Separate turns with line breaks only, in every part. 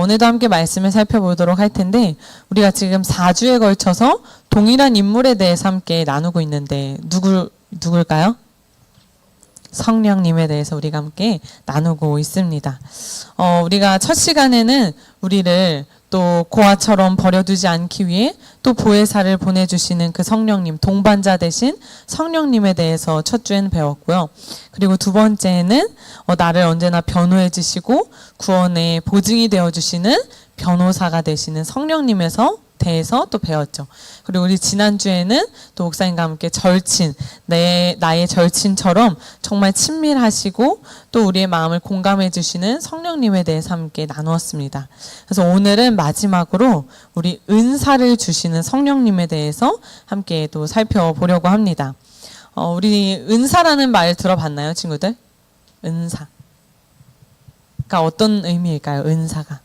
오늘도 함께 말씀을 살펴보도록 할 텐데 우리가 지금 4주에 걸쳐서 동일한 인물에 대해서 함께 나누고 있는데 누굴까요? 성령님에 대해서 우리가 함께 나누고 있습니다. 우리가 첫 시간에는 우리를 또 고아처럼 버려두지 않기 위해 또 보혜사를 보내주시는 그 성령님, 동반자 되신 성령님에 대해서 첫 주에는 배웠고요. 그리고 두 번째는 나를 언제나 변호해 주시고 구원의 보증이 되어주시는 변호사가 되시는 성령님에서 대해서 또 배웠죠. 그리고 우리 지난주에는 또 목사님과 함께 절친, 나의 절친처럼 정말 친밀하시고 또 우리의 마음을 공감해 주시는 성령님에 대해서 함께 나누었습니다. 그래서 오늘은 마지막으로 우리 은사를 주시는 성령님에 대해서 함께 또 살펴보려고 합니다. 우리 은사라는 말 들어봤나요, 친구들? 은사. 그러니까 어떤 의미일까요, 은사가?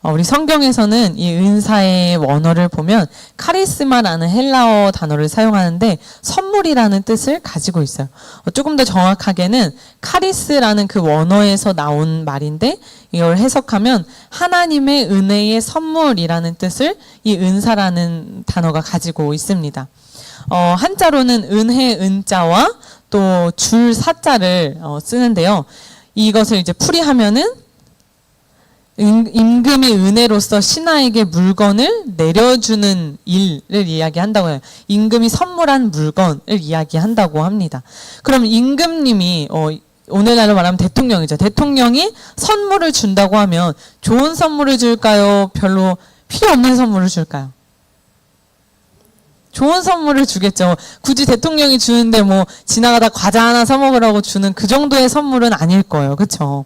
우리 성경에서는 이 은사의 원어를 보면 카리스마라는 헬라어 단어를 사용하는데 선물이라는 뜻을 가지고 있어요. 조금 더 정확하게는 카리스라는 그 원어에서 나온 말인데 이걸 해석하면 하나님의 은혜의 선물이라는 뜻을 이 은사라는 단어가 가지고 있습니다. 한자로는 은혜 은자와 또 줄 사자를 쓰는데요. 이것을 이제 풀이하면은 임금이 은혜로서 신하에게 물건을 내려주는 일을 이야기한다고 해요. 임금이 선물한 물건을 이야기한다고 합니다. 그럼 임금님이 오늘날로 말하면 대통령이죠. 대통령이 선물을 준다고 하면 좋은 선물을 줄까요? 별로 필요 없는 선물을 줄까요? 좋은 선물을 주겠죠. 굳이 대통령이 주는데 뭐 지나가다 과자 하나 사 먹으라고 주는 그 정도의 선물은 아닐 거예요. 그렇죠?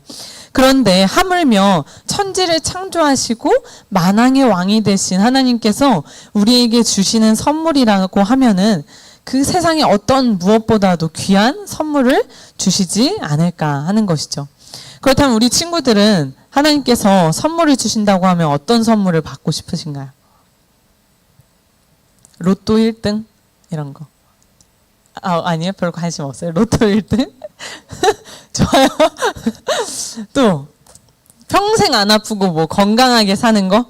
그런데 하물며 천지를 창조하시고 만왕의 왕이 되신 하나님께서 우리에게 주시는 선물이라고 하면은 그 세상에 어떤 무엇보다도 귀한 선물을 주시지 않을까 하는 것이죠. 그렇다면 우리 친구들은 하나님께서 선물을 주신다고 하면 어떤 선물을 받고 싶으신가요? 로또 1등? 이런 거. 아니요. 별 관심 없어요. 로또 1등? 좋아요. 또 평생 안 아프고 뭐 건강하게 사는 거?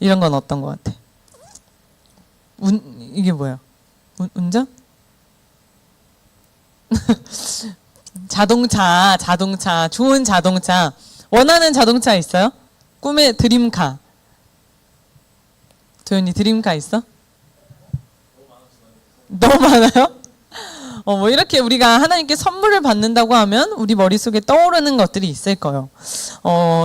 이런 건 어떤 것 같아? 이게 뭐예요? 운전? 자동차, 좋은 자동차. 원하는 자동차 있어요? 꿈의 드림카. 도현이 드림카 있어? 너무 많아요? 뭐 이렇게 우리가 하나님께 선물을 받는다고 하면 우리 머릿속에 떠오르는 것들이 있을 거예요.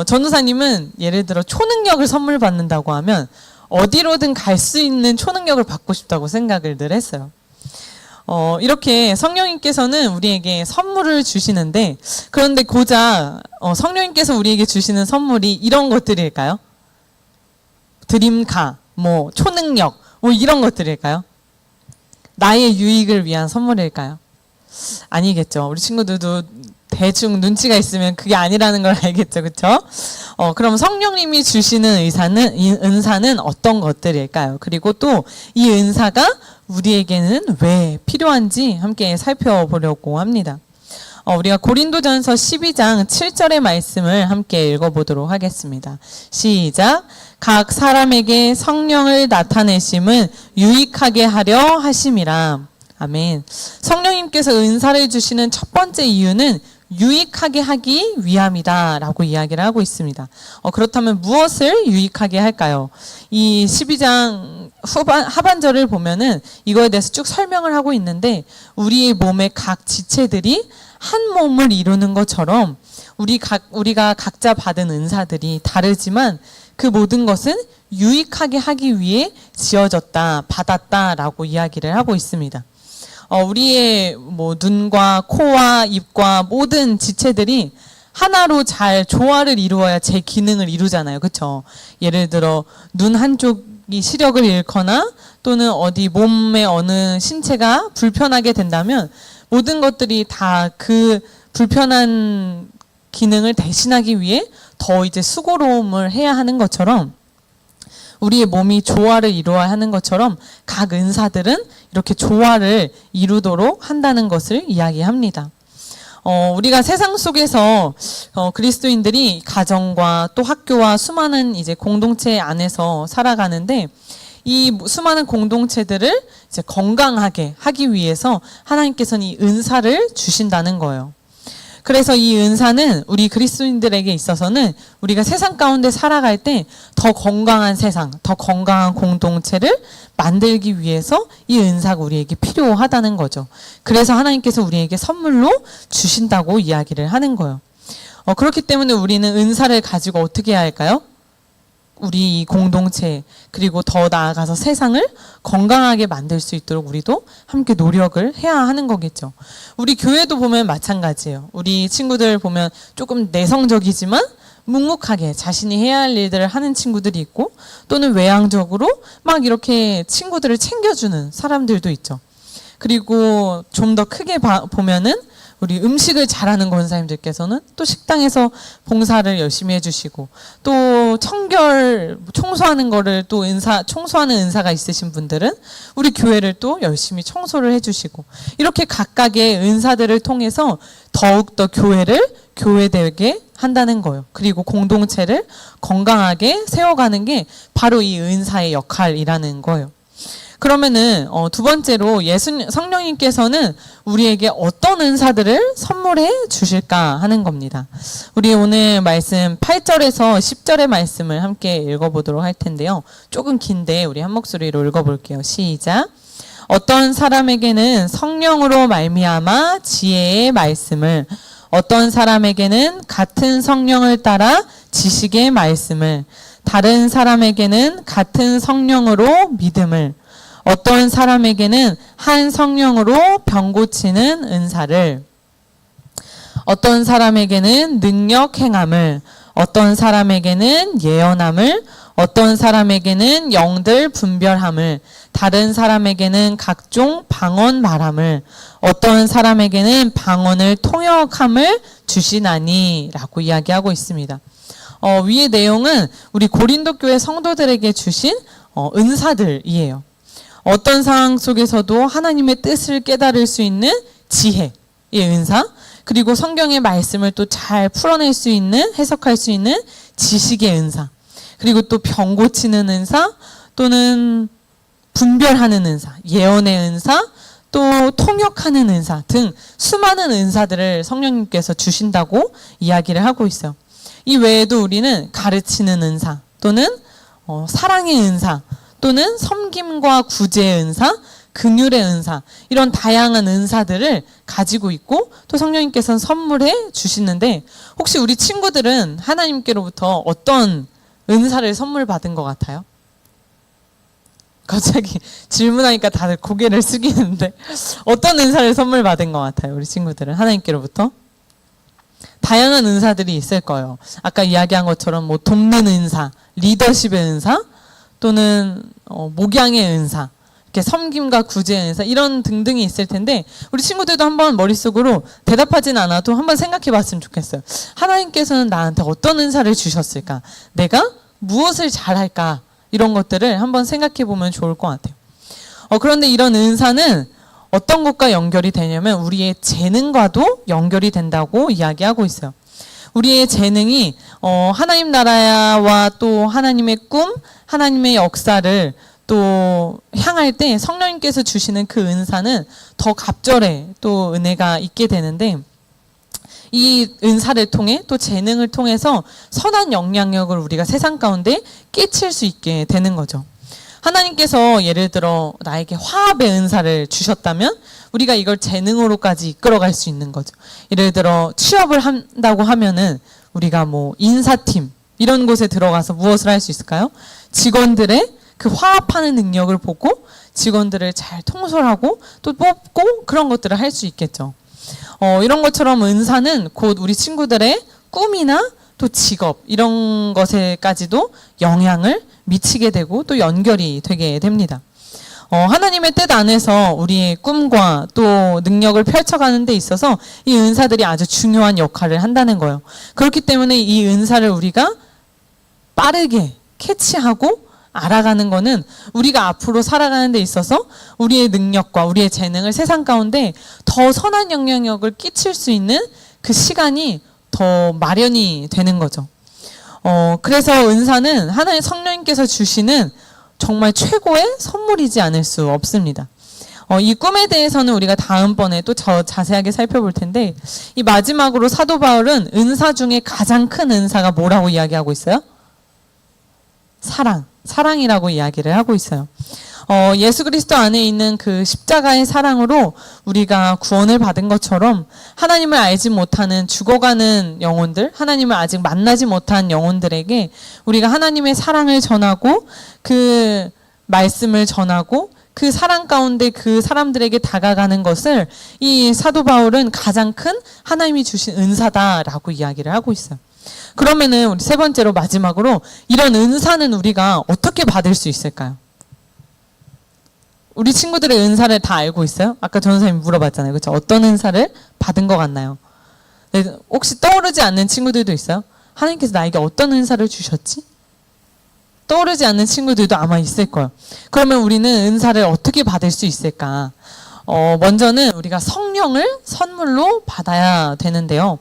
전도사님은 예를 들어 초능력을 선물 받는다고 하면 어디로든 갈 수 있는 초능력을 받고 싶다고 생각을 늘 했어요. 이렇게 성령님께서는 우리에게 선물을 주시는데 그런데 고작 성령님께서 우리에게 주시는 선물이 이런 것들일까요? 드림카, 뭐 초능력, 뭐 이런 것들일까요? 나의 유익을 위한 선물일까요? 아니겠죠. 우리 친구들도 대충 눈치가 있으면 그게 아니라는 걸 알겠죠. 그렇죠? 그럼 성령님이 주시는 은사는 어떤 것들일까요? 그리고 또 이 은사가 우리에게는 왜 필요한지 함께 살펴보려고 합니다. 우리가 고린도전서 12장 7절의 말씀을 함께 읽어보도록 하겠습니다. 시작. 각 사람에게 성령을 나타내심은 유익하게 하려 하심이라. 아멘. 성령님께서 은사를 주시는 첫 번째 이유는 유익하게 하기 위함이다 라고 이야기를 하고 있습니다. 그렇다면 무엇을 유익하게 할까요? 이 12장 하반절을 보면은 이거에 대해서 쭉 설명을 하고 있는데 우리의 몸의 각 지체들이 한 몸을 이루는 것처럼 우리가 각자 받은 은사들이 다르지만 그 모든 것은 유익하게 하기 위해 지어졌다, 받았다라고 이야기를 하고 있습니다. 우리의 뭐 눈과 코와 입과 모든 지체들이 하나로 잘 조화를 이루어야 제 기능을 이루잖아요. 그렇죠? 예를 들어 눈 한쪽이 시력을 잃거나 또는 어디 몸의 어느 신체가 불편하게 된다면 모든 것들이 다 그 불편한 기능을 대신하기 위해 더 이제 수고로움을 해야 하는 것처럼 우리의 몸이 조화를 이루어야 하는 것처럼 각 은사들은 이렇게 조화를 이루도록 한다는 것을 이야기합니다. 우리가 세상 속에서 그리스도인들이 가정과 또 학교와 수많은 이제 공동체 안에서 살아가는데 이 수많은 공동체들을 이제 건강하게 하기 위해서 하나님께서는 이 은사를 주신다는 거예요. 그래서 이 은사는 우리 그리스도인들에게 있어서는 우리가 세상 가운데 살아갈 때 더 건강한 세상, 더 건강한 공동체를 만들기 위해서 이 은사가 우리에게 필요하다는 거죠. 그래서 하나님께서 우리에게 선물로 주신다고 이야기를 하는 거예요. 그렇기 때문에 우리는 은사를 가지고 어떻게 해야 할까요? 우리 이 공동체 그리고 더 나아가서 세상을 건강하게 만들 수 있도록 우리도 함께 노력을 해야 하는 거겠죠. 우리 교회도 보면 마찬가지예요. 우리 친구들 보면 조금 내성적이지만 묵묵하게 자신이 해야 할 일들을 하는 친구들이 있고 또는 외향적으로 막 이렇게 친구들을 챙겨주는 사람들도 있죠. 그리고 좀 더 크게 보면은 우리 음식을 잘하는 권사님들께서는 또 식당에서 봉사를 열심히 해주시고 또 청소하는 거를 또 청소하는 은사가 있으신 분들은 우리 교회를 또 열심히 청소를 해주시고 이렇게 각각의 은사들을 통해서 더욱더 교회를 교회되게 한다는 거예요. 그리고 공동체를 건강하게 세워가는 게 바로 이 은사의 역할이라는 거예요. 그러면은 두 번째로 성령님께서는 우리에게 어떤 은사들을 선물해 주실까 하는 겁니다. 우리 오늘 말씀 8절에서 10절의 말씀을 함께 읽어보도록 할 텐데요. 조금 긴데 우리 한 목소리로 읽어볼게요. 시작. 어떤 사람에게는 성령으로 말미암아 지혜의 말씀을, 어떤 사람에게는 같은 성령을 따라 지식의 말씀을, 다른 사람에게는 같은 성령으로 믿음을, 어떤 사람에게는 한 성령으로 병 고치는 은사를, 어떤 사람에게는 능력 행함을, 어떤 사람에게는 예언함을, 어떤 사람에게는 영들 분별함을, 다른 사람에게는 각종 방언 말함을, 어떤 사람에게는 방언을 통역함을 주시나니 라고 이야기하고 있습니다. 위의 내용은 우리 고린도 교회 성도들에게 주신 은사들이에요. 어떤 상황 속에서도 하나님의 뜻을 깨달을 수 있는 지혜의 은사, 그리고 성경의 말씀을 또 잘 풀어낼 수 있는, 해석할 수 있는 지식의 은사, 그리고 또 병 고치는 은사, 또는 분별하는 은사, 예언의 은사, 또 통역하는 은사 등 수많은 은사들을 성령님께서 주신다고 이야기를 하고 있어요. 이 외에도 우리는 가르치는 은사, 또는 사랑의 은사, 또는 섬김과 구제의 은사, 긍휼의 은사, 이런 다양한 은사들을 가지고 있고 또 성령님께서는 선물해 주시는데, 혹시 우리 친구들은 하나님께로부터 어떤 은사를 선물 받은 것 같아요? 갑자기 질문하니까 다들 고개를 숙이는데 어떤 은사를 선물 받은 것 같아요? 우리 친구들은 하나님께로부터? 다양한 은사들이 있을 거예요. 아까 이야기한 것처럼 뭐 돕는 은사, 리더십의 은사, 또는 목양의 은사, 이렇게 섬김과 구제의 은사, 이런 등등이 있을 텐데 우리 친구들도 한번 머릿속으로 대답하진 않아도 한번 생각해 봤으면 좋겠어요. 하나님께서는 나한테 어떤 은사를 주셨을까? 내가 무엇을 잘할까? 이런 것들을 한번 생각해 보면 좋을 것 같아요. 그런데 이런 은사는 어떤 것과 연결이 되냐면 우리의 재능과도 연결이 된다고 이야기하고 있어요. 우리의 재능이 하나님 나라와 또 하나님의 꿈, 하나님의 역사를 또 향할 때 성령님께서 주시는 그 은사는 더 갑절에 또 은혜가 있게 되는데, 이 은사를 통해 또 재능을 통해서 선한 영향력을 우리가 세상 가운데 끼칠 수 있게 되는 거죠. 하나님께서 예를 들어 나에게 화합의 은사를 주셨다면 우리가 이걸 재능으로까지 이끌어갈 수 있는 거죠. 예를 들어 취업을 한다고 하면은 우리가 뭐 인사팀 이런 곳에 들어가서 무엇을 할 수 있을까요? 직원들의 그 화합하는 능력을 보고 직원들을 잘 통솔하고 또 뽑고 그런 것들을 할 수 있겠죠. 이런 것처럼 은사는 곧 우리 친구들의 꿈이나 또 직업 이런 것에까지도 영향을 미치게 되고 또 연결이 되게 됩니다. 하나님의 뜻 안에서 우리의 꿈과 또 능력을 펼쳐가는 데 있어서 이 은사들이 아주 중요한 역할을 한다는 거예요. 그렇기 때문에 이 은사를 우리가 빠르게 캐치하고 알아가는 거는 우리가 앞으로 살아가는 데 있어서 우리의 능력과 우리의 재능을 세상 가운데 더 선한 영향력을 끼칠 수 있는 그 시간이 더 마련이 되는 거죠. 그래서 은사는 하나님 성령님께서 주시는 정말 최고의 선물이지 않을 수 없습니다. 이 꿈에 대해서는 우리가 다음번에 또 자세하게 살펴볼 텐데, 이 마지막으로 사도 바울은 은사 중에 가장 큰 은사가 뭐라고 이야기하고 있어요? 사랑이라고 이야기를 하고 있어요. 예수 그리스도 안에 있는 그 십자가의 사랑으로 우리가 구원을 받은 것처럼 하나님을 알지 못하는 죽어가는 영혼들, 하나님을 아직 만나지 못한 영혼들에게 우리가 하나님의 사랑을 전하고 그 말씀을 전하고 그 사랑 가운데 그 사람들에게 다가가는 것을 이 사도 바울은 가장 큰 하나님이 주신 은사다라고 이야기를 하고 있어요. 그러면은 우리 세 번째로 마지막으로 이런 은사는 우리가 어떻게 받을 수 있을까요? 우리 친구들의 은사를 다 알고 있어요? 아까 전선생님 물어봤잖아요. 그렇죠? 어떤 은사를 받은 것 같나요? 네, 혹시 떠오르지 않는 친구들도 있어요? 하나님께서 나에게 어떤 은사를 주셨지? 떠오르지 않는 친구들도 아마 있을 거예요. 그러면 우리는 은사를 어떻게 받을 수 있을까? 먼저는 우리가 성령을 선물로 받아야 되는데요.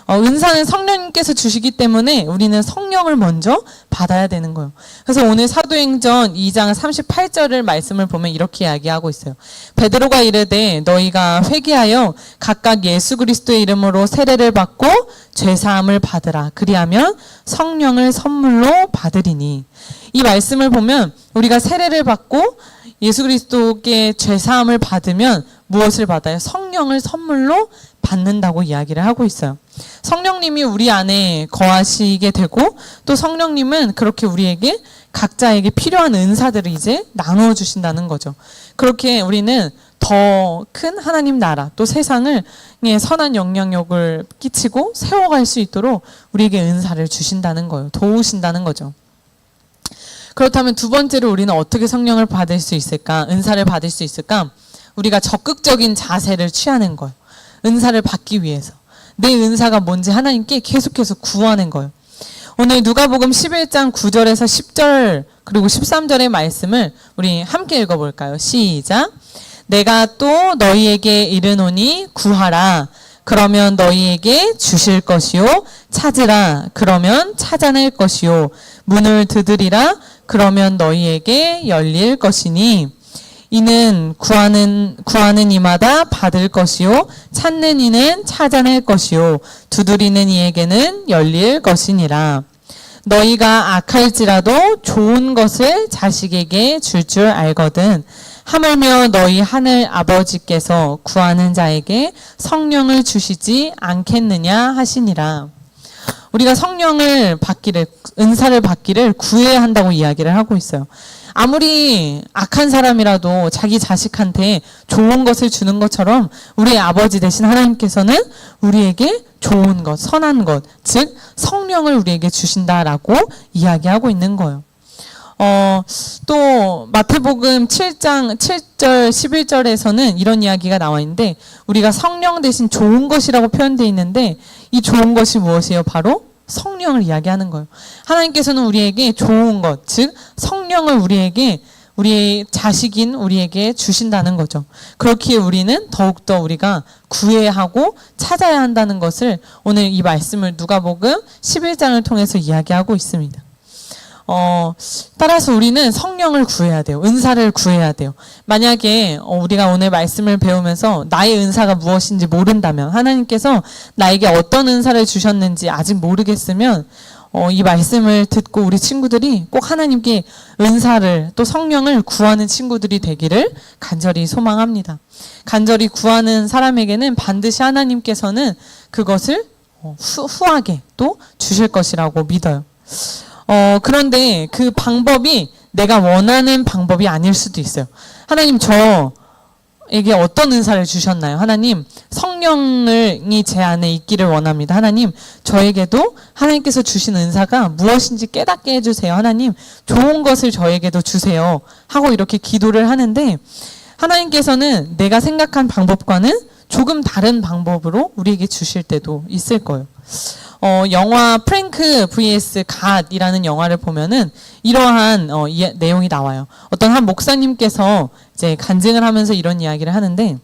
은사는 성령님께서 주시기 때문에 우리는 성령을 먼저 받아야 되는 거예요. 그래서 오늘 사도행전 2장 38절을 말씀을 보면 이렇게 이야기하고 있어요. 베드로가 이르되 너희가 회개하여 각각 예수 그리스도의 이름으로 세례를 받고 죄사함을 받으라. 그리하면 성령을 선물로 받으리니. 이 말씀을 보면 우리가 세례를 받고 예수 그리스도께 죄사함을 받으면 무엇을 받아요? 성령을 선물로 받는다고 이야기를 하고 있어요. 성령님이 우리 안에 거하시게 되고 또 성령님은 그렇게 우리에게 각자에게 필요한 은사들을 이제 나누어 주신다는 거죠. 그렇게 우리는 더 큰 하나님 나라 또 세상을 선한 영향력을 끼치고 세워갈 수 있도록 우리에게 은사를 주신다는 거예요. 도우신다는 거죠. 그렇다면 두 번째로 우리는 어떻게 성령을 받을 수 있을까? 은사를 받을 수 있을까? 우리가 적극적인 자세를 취하는 거예요. 은사를 받기 위해서. 내 은사가 뭔지 하나님께 계속해서 구하는 거예요. 오늘 누가복음 11장 9절에서 10절 그리고 13절의 말씀을 우리 함께 읽어볼까요? 시작. 내가 또 너희에게 이르노니 구하라. 그러면 너희에게 주실 것이요. 찾으라. 그러면 찾아낼 것이요. 문을 두드리라. 그러면 너희에게 열릴 것이니. 이는 구하는 이마다 받을 것이요 찾는 이는 찾아낼 것이요 두드리는 이에게는 열릴 것이니라. 너희가 악할지라도 좋은 것을 자식에게 줄 줄 알거든. 하물며 너희 하늘 아버지께서 구하는 자에게 성령을 주시지 않겠느냐 하시니라. 우리가 성령을 받기를, 은사를 받기를 구해야 한다고 이야기를 하고 있어요. 아무리 악한 사람이라도 자기 자식한테 좋은 것을 주는 것처럼 우리의 아버지 되신 하나님께서는 우리에게 좋은 것, 선한 것, 즉 성령을 우리에게 주신다라고 이야기하고 있는 거예요. 또 마태복음 7장 7절 11절에서는 이런 이야기가 나와 있는데 우리가 성령 대신 좋은 것이라고 표현되어 있는데 이 좋은 것이 무엇이에요? 바로 성령을 이야기하는 거예요. 하나님께서는 우리에게 좋은 것, 즉 성령을 우리에게 우리의 자식인 우리에게 주신다는 거죠. 그렇기에 우리는 더욱더 우리가 구해야 하고 찾아야 한다는 것을 오늘 이 말씀을 누가복음 11장을 통해서 이야기하고 있습니다. 따라서 우리는 성령을 구해야 돼요. 은사를 구해야 돼요. 만약에 우리가 오늘 말씀을 배우면서 나의 은사가 무엇인지 모른다면, 하나님께서 나에게 어떤 은사를 주셨는지 아직 모르겠으면 이 말씀을 듣고 우리 친구들이 꼭 하나님께 은사를 또 성령을 구하는 친구들이 되기를 간절히 소망합니다. 간절히 구하는 사람에게는 반드시 하나님께서는 그것을 후하게 또 주실 것이라고 믿어요. 그런데 그 방법이 내가 원하는 방법이 아닐 수도 있어요. 하나님 저에게 어떤 은사를 주셨나요? 하나님 성령이 제 안에 있기를 원합니다. 하나님 저에게도 하나님께서 주신 은사가 무엇인지 깨닫게 해주세요. 하나님 좋은 것을 저에게도 주세요. 하고 이렇게 기도를 하는데 하나님께서는 내가 생각한 방법과는 조금 다른 방법으로 우리에게 주실 때도 있을 거예요. 영화 프랭크 vs 갓이라는 영화를 보면은 이러한 내용이 나와요. 어떤 한 목사님께서 이제 간증을 하면서 이런 이야기를 하는데,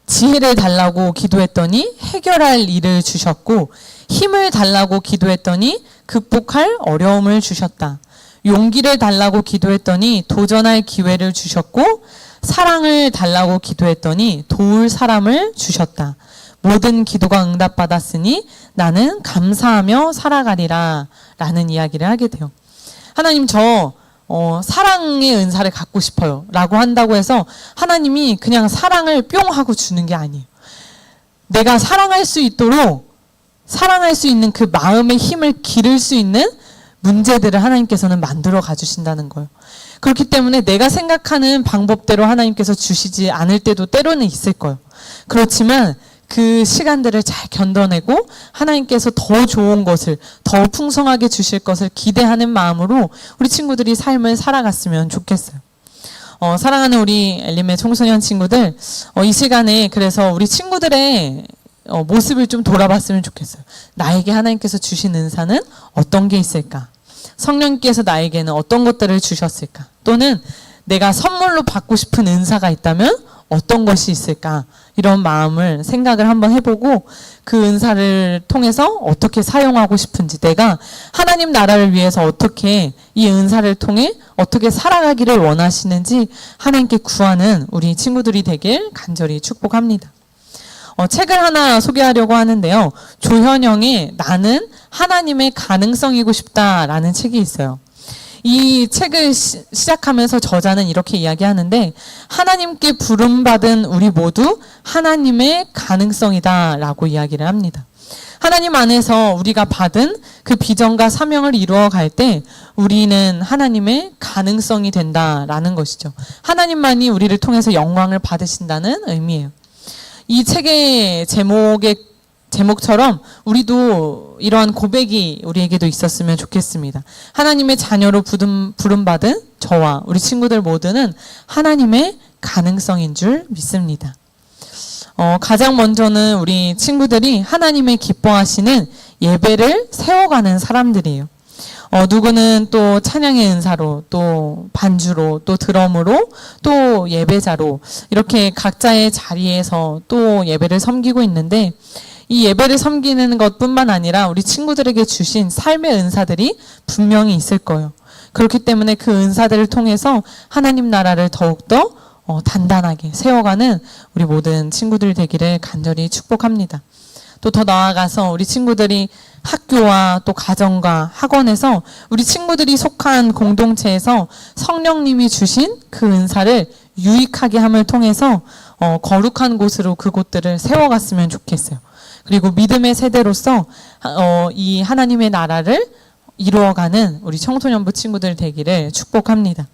지혜를 달라고 기도했더니 해결할 일을 주셨고, 힘을 달라고 기도했더니 극복할 어려움을 주셨다. 용기를 달라고 기도했더니 도전할 기회를 주셨고, 사랑을 달라고 기도했더니 도울 사람을 주셨다. 모든 기도가 응답받았으니 나는 감사하며 살아가리라 라는 이야기를 하게 돼요. 하나님, 사랑의 은사를 갖고 싶어요 라고 한다고 해서 하나님이 그냥 사랑을 뿅 하고 주는 게 아니에요. 내가 사랑할 수 있도록, 사랑할 수 있는 그 마음의 힘을 기를 수 있는 문제들을 하나님께서는 만들어 가주신다는 거예요. 그렇기 때문에 내가 생각하는 방법대로 하나님께서 주시지 않을 때도 때로는 있을 거예요. 그렇지만 그 시간들을 잘 견뎌내고 하나님께서 더 좋은 것을, 더 풍성하게 주실 것을 기대하는 마음으로 우리 친구들이 삶을 살아갔으면 좋겠어요. 사랑하는 우리 엘림의 청소년 친구들, 이 시간에 그래서 우리 친구들의 모습을 좀 돌아봤으면 좋겠어요. 나에게 하나님께서 주신 은사는 어떤 게 있을까? 성령께서 나에게는 어떤 것들을 주셨을까? 또는 내가 선물로 받고 싶은 은사가 있다면 어떤 것이 있을까? 이런 마음을 생각을 한번 해보고 그 은사를 통해서 어떻게 사용하고 싶은지, 내가 하나님 나라를 위해서 어떻게 이 은사를 통해 어떻게 살아가기를 원하시는지 하나님께 구하는 우리 친구들이 되길 간절히 축복합니다. 책을 하나 소개하려고 하는데요. 조현영의 나는 하나님의 가능성이고 싶다라는 책이 있어요. 이 책을 시작하면서 저자는 이렇게 이야기하는데, 하나님께 부름받은 우리 모두 하나님의 가능성이다 라고 이야기를 합니다. 하나님 안에서 우리가 받은 그 비전과 사명을 이루어 갈 때 우리는 하나님의 가능성이 된다라는 것이죠. 하나님만이 우리를 통해서 영광을 받으신다는 의미예요. 이 책의 제목처럼 우리도 이러한 고백이 우리에게도 있었으면 좋겠습니다. 하나님의 자녀로 부름받은 저와 우리 친구들 모두는 하나님의 가능성인 줄 믿습니다. 가장 먼저는 우리 친구들이 하나님의 기뻐하시는 예배를 세워가는 사람들이에요. 누구는 또 찬양의 은사로, 또 반주로, 또 드럼으로, 또 예배자로 이렇게 각자의 자리에서 또 예배를 섬기고 있는데, 이 예배를 섬기는 것뿐만 아니라 우리 친구들에게 주신 삶의 은사들이 분명히 있을 거예요. 그렇기 때문에 그 은사들을 통해서 하나님 나라를 더욱더 단단하게 세워가는 우리 모든 친구들 되기를 간절히 축복합니다. 또 더 나아가서 우리 친구들이 학교와 또 가정과 학원에서 우리 친구들이 속한 공동체에서 성령님이 주신 그 은사를 유익하게 함을 통해서 거룩한 곳으로 그곳들을 세워갔으면 좋겠어요. 그리고 믿음의 세대로서 이 하나님의 나라를 이루어가는 우리 청소년부 친구들 되기를 축복합니다.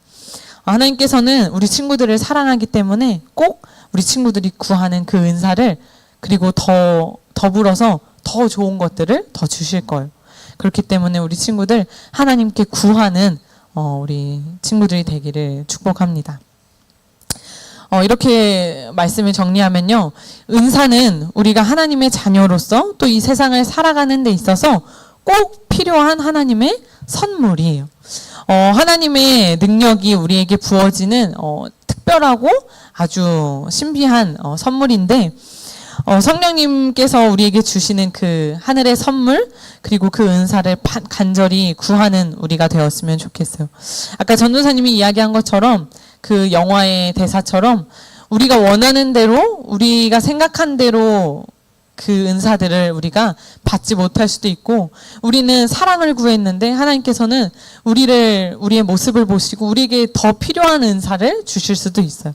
하나님께서는 우리 친구들을 사랑하기 때문에 꼭 우리 친구들이 구하는 그 은사를, 그리고 더불어서 더 좋은 것들을 더 주실 거예요. 그렇기 때문에 우리 친구들 하나님께 구하는 우리 친구들이 되기를 축복합니다. 이렇게 말씀을 정리하면요. 은사는 우리가 하나님의 자녀로서 또 이 세상을 살아가는 데 있어서 꼭 필요한 하나님의 선물이에요. 하나님의 능력이 우리에게 부어지는 특별하고 아주 신비한 선물인데, 성령님께서 우리에게 주시는 그 하늘의 선물, 그리고 그 은사를 간절히 구하는 우리가 되었으면 좋겠어요. 아까 전도사님이 이야기한 것처럼, 그 영화의 대사처럼 우리가 원하는 대로, 우리가 생각한 대로 그 은사들을 우리가 받지 못할 수도 있고, 우리는 사랑을 구했는데 하나님께서는 우리의 모습을 보시고 우리에게 더 필요한 은사를 주실 수도 있어요.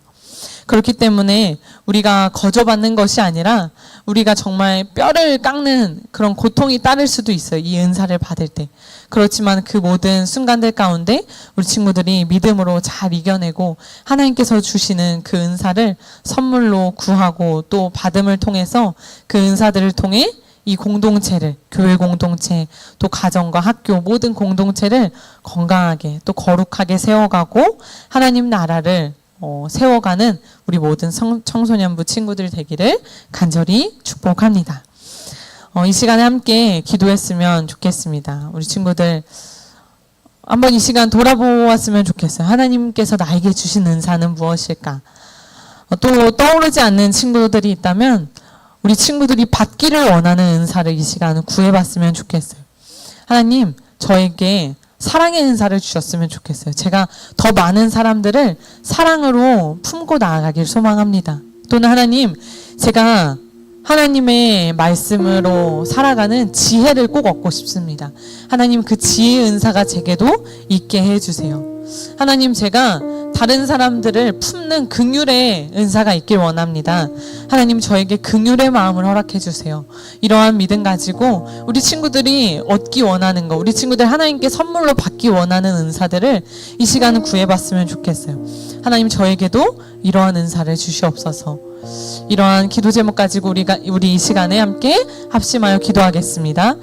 그렇기 때문에 우리가 거저받는 것이 아니라 우리가 정말 뼈를 깎는 그런 고통이 따를 수도 있어요. 이 은사를 받을 때. 그렇지만 그 모든 순간들 가운데 우리 친구들이 믿음으로 잘 이겨내고 하나님께서 주시는 그 은사를 선물로 구하고 또 받음을 통해서 그 은사들을 통해 이 공동체를, 교회 공동체, 또 가정과 학교 모든 공동체를 건강하게 또 거룩하게 세워가고 하나님 나라를 세워가는 우리 모든 청소년부 친구들 되기를 간절히 축복합니다. 이 시간에 함께 기도했으면 좋겠습니다. 우리 친구들 한번 이 시간 돌아보았으면 좋겠어요. 하나님께서 나에게 주신 은사는 무엇일까? 또 떠오르지 않는 친구들이 있다면 우리 친구들이 받기를 원하는 은사를 이 시간은 구해봤으면 좋겠어요. 하나님, 저에게 사랑의 은사를 주셨으면 좋겠어요. 제가 더 많은 사람들을 사랑으로 품고 나아가길 소망합니다. 또는 하나님, 제가 하나님의 말씀으로 살아가는 지혜를 꼭 얻고 싶습니다. 하나님, 그 지혜의 은사가 제게도 있게 해주세요. 하나님, 제가 다른 사람들을 품는 긍휼의 은사가 있길 원합니다. 하나님, 저에게 긍휼의 마음을 허락해 주세요. 이러한 믿음 가지고 우리 친구들이 얻기 원하는 거, 우리 친구들 하나님께 선물로 받기 원하는 은사들을 이 시간은 구해봤으면 좋겠어요. 하나님, 저에게도 이러한 은사를 주시옵소서. 이러한 기도 제목 가지고 우리 이 시간에 함께 합심하여 기도하겠습니다.